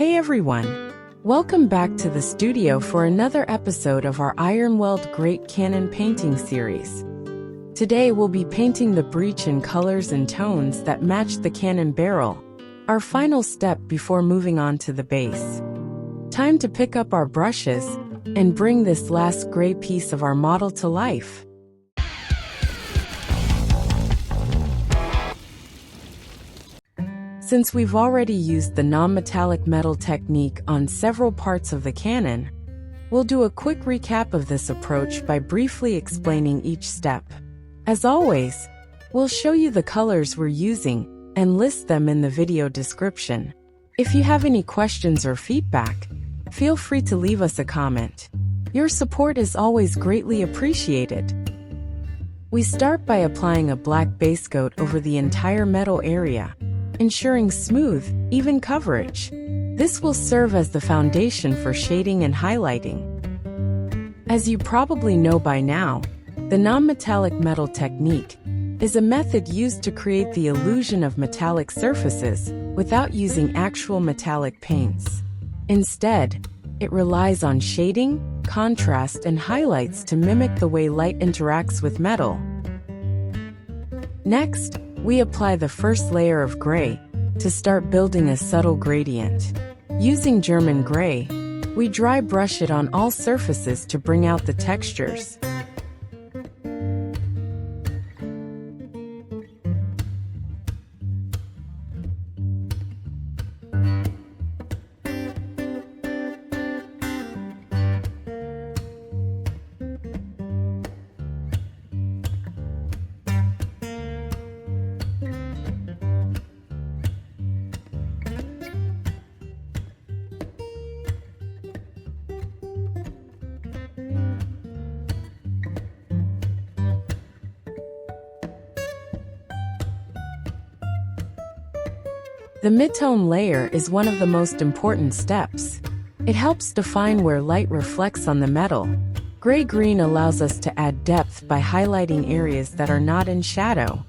Hey everyone! Welcome back to the studio for another episode of our Ironweld Great Cannon painting series. Today we'll be painting the breech in colors and tones that match the cannon barrel, our final step before moving on to the base. Time to pick up our brushes and bring this last gray piece of our model to life. Since we've already used the non-metallic metal technique on several parts of the cannon, we'll do a quick recap of this approach by briefly explaining each step. As always, we'll show you the colors we're using and list them in the video description. If you have any questions or feedback, feel free to leave us a comment. Your support is always greatly appreciated. We start by applying a black base coat over the entire metal area, ensuring smooth, even coverage. This will serve as the foundation for shading and highlighting. As you probably know by now, the non-metallic metal technique is a method used to create the illusion of metallic surfaces without using actual metallic paints. Instead, it relies on shading, contrast, and highlights to mimic the way light interacts with metal. Next, we apply the first layer of gray to start building a subtle gradient. Using German gray, we dry brush it on all surfaces to bring out the textures. The midtone layer is one of the most important steps. It helps define where light reflects on the metal. Gray-green allows us to add depth by highlighting areas that are not in shadow.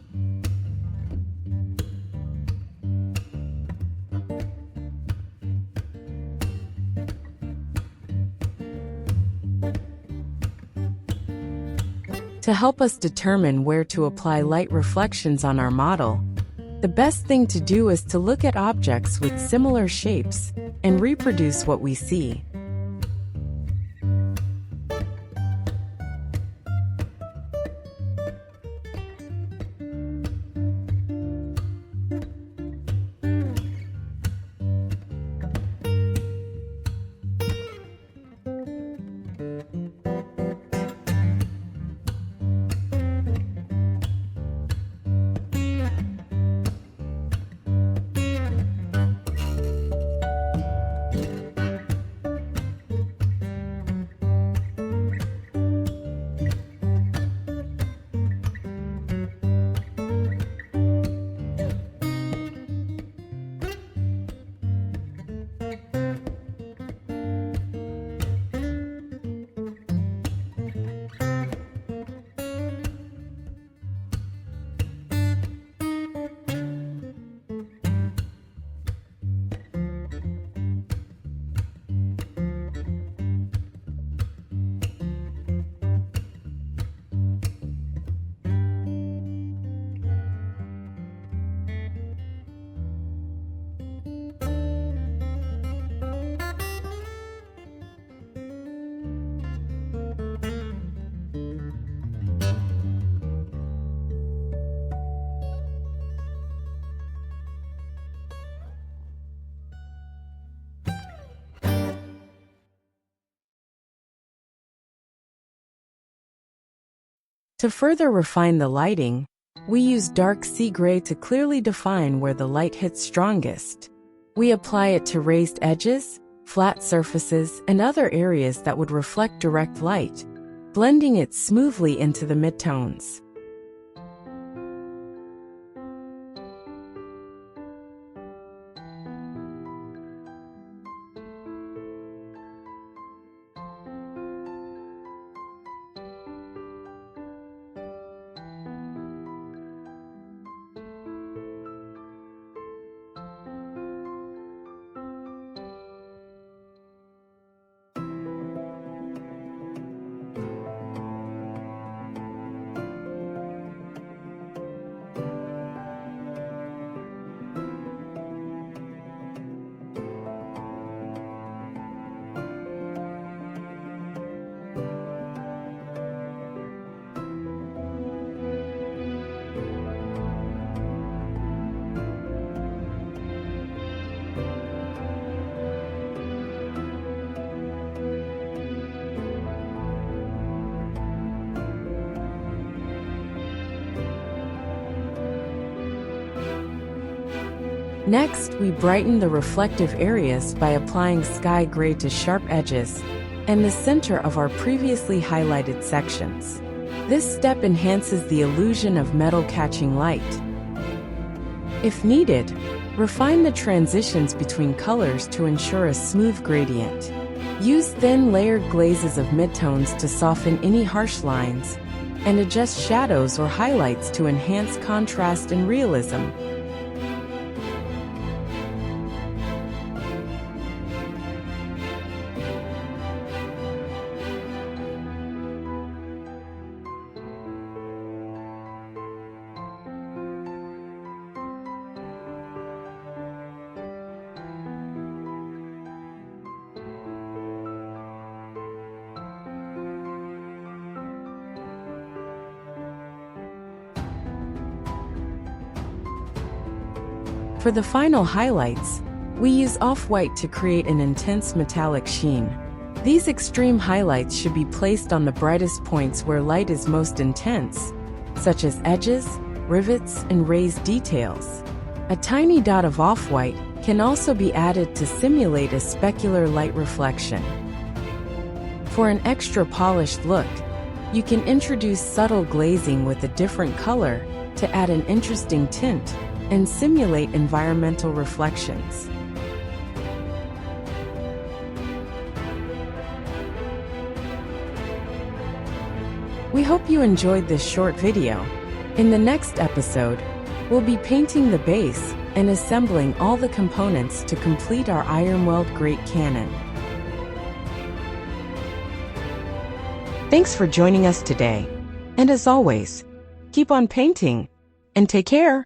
To help us determine where to apply light reflections on our model, the best thing to do is to look at objects with similar shapes and reproduce what we see. To further refine the lighting, we use dark sea gray to clearly define where the light hits strongest. We apply it to raised edges, flat surfaces, and other areas that would reflect direct light, blending it smoothly into the midtones. Next, we brighten the reflective areas by applying sky gray to sharp edges and the center of our previously highlighted sections. This step enhances the illusion of metal catching light. If needed, refine the transitions between colors to ensure a smooth gradient. Use thin layered glazes of midtones to soften any harsh lines, and adjust shadows or highlights to enhance contrast and realism. For the final highlights, we use off-white to create an intense metallic sheen. These extreme highlights should be placed on the brightest points where light is most intense, such as edges, rivets, and raised details. A tiny dot of off-white can also be added to simulate a specular light reflection. For an extra polished look, you can introduce subtle glazing with a different color to add an interesting tint and simulate environmental reflections. We hope you enjoyed this short video. In the next episode, we'll be painting the base and assembling all the components to complete our Ironweld Great Cannon. Thanks for joining us today. And as always, keep on painting and take care.